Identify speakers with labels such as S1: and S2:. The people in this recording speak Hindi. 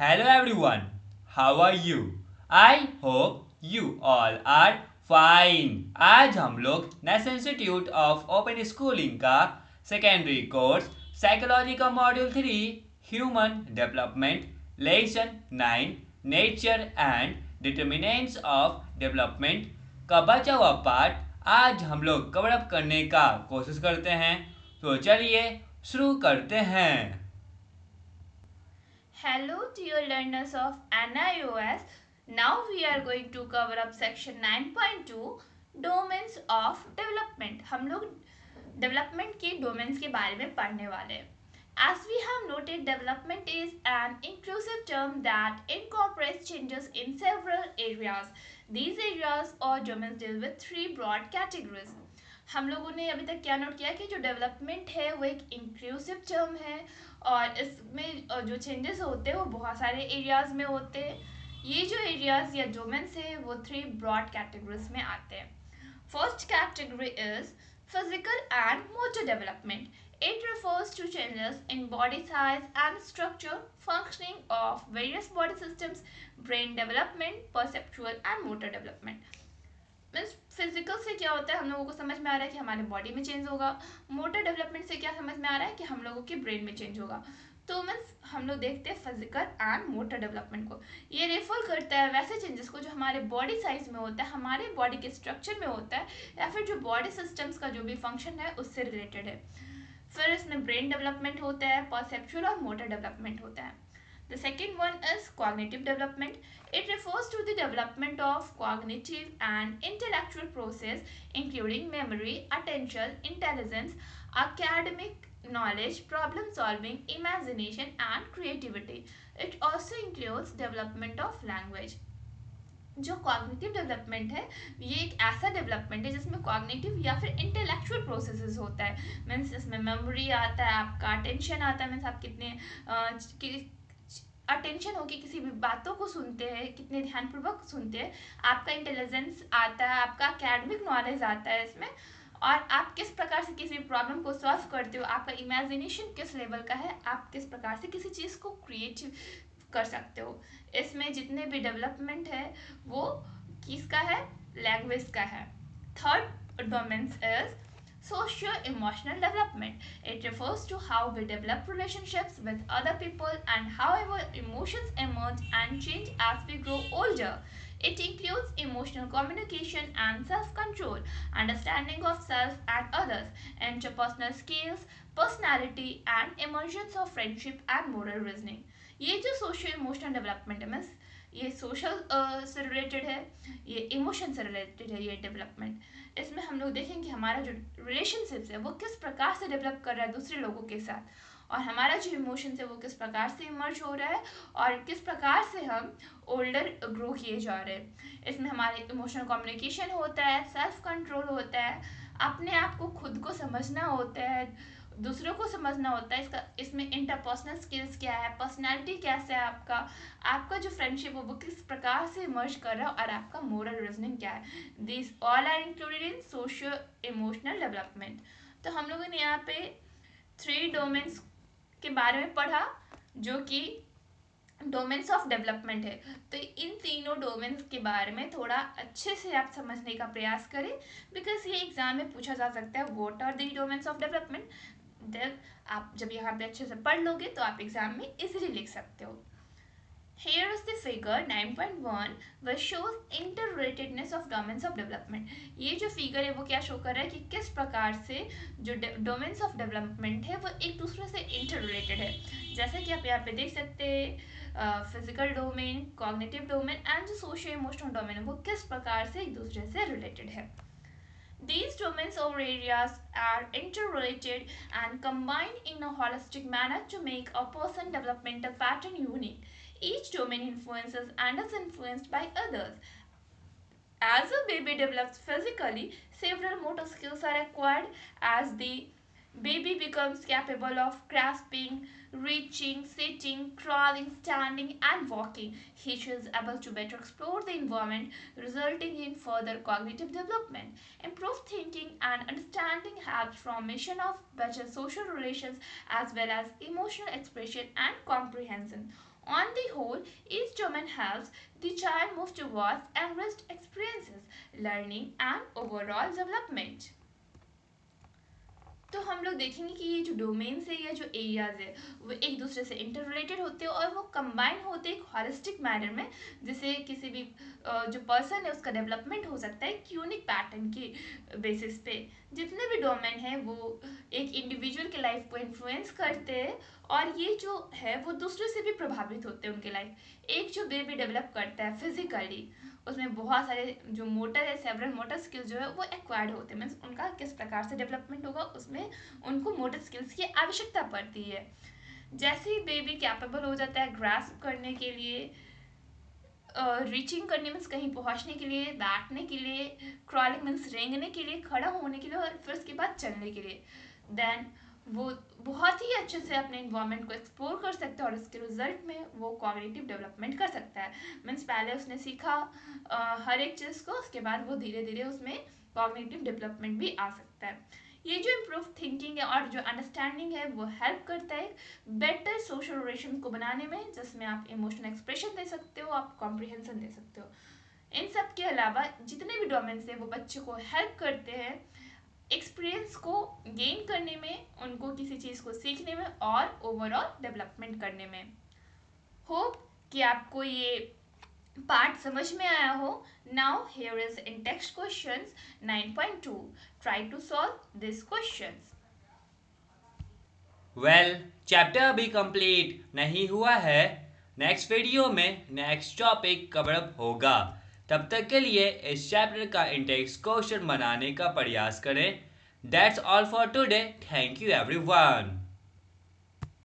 S1: Hello everyone, how are you? I hope you all are fine. आज हम लोग national institute of open schooling का सेकेंडरी कोर्स साइकोलॉजी का module 3 human development lesson 9 nature and determinants of development का बचा हुआ पार्ट आज हम लोग कवर अप करने का कोशिश करते हैं। तो चलिए शुरू करते हैं।
S2: Hello dear learners of NIOS. Now we are going to cover up section 9.2 Domains of Development. हम लोग डेवलपमेंट के डोमेन्स के बारे में पढ़ने वाले हैं. As we have noted, development is an inclusive term that incorporates changes in several areas. These areas or domains deal with three broad categories. हम लोगों ने अभी तक क्या नोट किया कि जो डेवलपमेंट है वो एक इंक्लूसिव टर्म है और इसमें जो चेंजेस होते हैं वो बहुत सारे एरियाज में होते हैं. ये जो एरियाज या डोमेन्स है वो थ्री ब्रॉड कैटेगरीज में आते हैं. First category is physical and motor development. It refers to changes in body size and structure, functioning of various body systems, brain development, perceptual and motor development. Means physical से क्या होता है हम लोगों को समझ में आ रहा है कि हमारे बॉडी में चेंज होगा. मोटर डेवलपमेंट से क्या समझ में आ रहा है कि हम लोगों के ब्रेन में चेंज होगा. तो मीन्स हम लोग देखते हैं फिजिकल एंड मोटर डेवलपमेंट को. ये रेफर करता है वैसे चेंजेस को जो हमारे बॉडी साइज में होता है, हमारे बॉडी के स्ट्रक्चर में होता है या फिर जो बॉडी सिस्टम्स का जो भी फंक्शन है उससे रिलेटेड है. फिर इसमें ब्रेन डेवलपमेंट होता है, परसेप्चुअल और मोटर डेवलपमेंट होता है. The second one is cognitive development. It refers to the development of cognitive and intellectual process including memory, attention, intelligence, academic knowledge, problem solving, imagination and creativity. It also includes development of language. जो कॉग्निटिव डेवलपमेंट है ये एक ऐसा डेवलपमेंट है जिसमें कॉग्निटिव या फिर इंटेलेक्चुअल प्रोसेसेस होता है. मीन्स इसमें मेमोरी आता है, आपका अटेंशन आता है, मीन्स आप कितने अटेंशन होके किसी भी बातों को सुनते हैं, कितने ध्यानपूर्वक सुनते हैं. आपका इंटेलिजेंस आता है, आपका अकेडमिक नॉलेज आता है इसमें, और आप किस प्रकार से किसी प्रॉब्लम को सॉल्व करते हो, आपका इमेजिनेशन किस लेवल का है, आप किस प्रकार से किसी चीज़ को क्रिएटिव कर सकते हो. इसमें जितने भी डेवलपमेंट है वो किसका है, लैंग्वेज का है. Third domains is socio-emotional development. It refers to how we develop relationships with other people and how our emotions emerge and change as we grow older. It includes emotional communication and self-control, understanding of self and others, interpersonal skills, personality, and emergence of friendship and moral reasoning. ये जो सोशियो इमोशनल डेवलपमेंट है मीन्स ये सोशल से रिलेटेड है, ये इमोशन से रिलेटेड है. ये डेवलपमेंट इसमें हम लोग देखेंगे हमारा जो रिलेशनशिप्स है वो किस प्रकार से डेवलप कर रहा है दूसरे लोगों के साथ, और हमारा जो इमोशंस है वो किस प्रकार से इमर्ज हो रहा है और किस प्रकार से हम ओल्डर ग्रो किए जा रहे हैं. इसमें हमारे इमोशनल कम्युनिकेशन होता है, सेल्फ कंट्रोल होता है, अपने आप को खुद को समझना होता है, दूसरों को समझना होता है. इसका इसमें इंटरपर्सनल स्किल्स क्या है, पर्सनालिटी कैसा है आपका, आपका जो फ्रेंडशिप है वो किस प्रकार से इमर्ज कर रहा है, और आपका मोरल रीजनिंग क्या है. This all are included in socio emotional development. तो हम लोगों ने यहाँ पे थ्री डोमेन्स के बारे में पढ़ा जो कि डोमेन्स ऑफ डेवलपमेंट है. तो इन तीनों डोमेन्स के बारे में थोड़ा अच्छे से आप समझने का प्रयास करें, बिकॉज ये एग्जाम में पूछा जा सकता है what are the domains of development. Then आप जब यहाँ पे अच्छे से पढ़ लोगे तो आप एग्जाम में इजीली लिख सकते हो. Here is the figure 9.1 which shows interrelatedness of domains of development. ये जो फिगर है वो क्या शो कर रहा है कि किस प्रकार से जो डोमेन्स ऑफ डेवलपमेंट है वो एक दूसरे से इंटररिलेटेड है. जैसे कि आप यहाँ पे देख सकते हैं physical domain, cognitive domain and जो सोशियो इमोशनल डोमेन है वो किस प्रकार से एक दूसरे से रिलेटेड है. These domains or areas are interrelated and combined in a holistic manner to make a person developmental pattern unique. Each domain influences and is influenced by others. As a baby develops physically, several motor skills are acquired as the baby becomes capable of grasping, reaching, sitting, crawling, standing, and walking. He is able to better explore the environment, resulting in further cognitive development. Improved thinking and understanding helps formation of better social relations as well as emotional expression and comprehension. On the whole, each domain helps the child move towards enriched experiences, learning and overall development. तो हम लोग देखेंगे कि ये जो डोमेन्स है या जो एरियाज है वो एक दूसरे से इंटर रिलेटेड होते हैं और वो कंबाइन होते हैं एक हॉलिस्टिक मैनर में, जिससे किसी भी जो पर्सन है उसका डेवलपमेंट हो सकता है एक यूनिक पैटर्न के बेसिस पे। जितने भी डोमेन है वो एक इंडिविजुअल के लाइफ को इन्फ्लुएंस करते हैं और ये जो है वो दूसरे से भी प्रभावित होते हैं उनके लाइफ। एक जो बेबी डेवलप करता है फिजिकली, उसमें बहुत सारे जो मोटर है, सेवरल मोटर स्किल्स जो है वो एक्वायर्ड होते हैं, मीन्स उनका किस प्रकार से डेवलपमेंट होगा उसमें उनको मोटर स्किल्स की आवश्यकता पड़ती है। जैसे ही बेबी कैपेबल हो जाता है ग्रास्प करने के लिए, रीचिंग करने मीन्स कहीं पहुंचने के लिए, बैठने के लिए, क्रॉलिंग मीन्स रेंगने के लिए, खड़ा होने के लिए और फिर उसके बाद चलने के लिए, देन वो बहुत ही अच्छे से अपने इन्वायरमेंट को एक्सप्लोर कर सकता है और इसके रिजल्ट में वो कॉग्निटिव डेवलपमेंट कर सकता है। मीन्स पहले उसने सीखा हर एक चीज़ को, उसके बाद वो धीरे धीरे उसमें कॉग्निटिव डेवलपमेंट भी आ सकता है। ये जो इम्प्रूव थिंकिंग है और जो अंडरस्टैंडिंग है वो हेल्प करता है बेटर सोशल रिलेशन को बनाने में, जिसमें आप इमोशनल एक्सप्रेशन दे सकते हो, आप कॉम्प्रिहेंशन दे सकते हो। इन सब के अलावा जितने भी डोमेन्स हैं वो बच्चे को हेल्प करते हैं एक्सपीरियंस को गेन करने में, उनको किसी चीज़ को सीखने में और ओवरऑल डेवलपमेंट करने में। होप कि आपको ये पार्ट समझ में आया हो। Now here is in text questions 9.2, try to solve this questions.
S1: Well, chapter अभी कंप्लीट नहीं हुआ है। नेक्स्ट वीडियो में नेक्स्ट टॉपिक कवर अप होगा। तब तक के लिए इस चैप्टर का इंटेक्स्ट क्वेश्चन बनाने का प्रयास करें। That's all for today. Thank you everyone.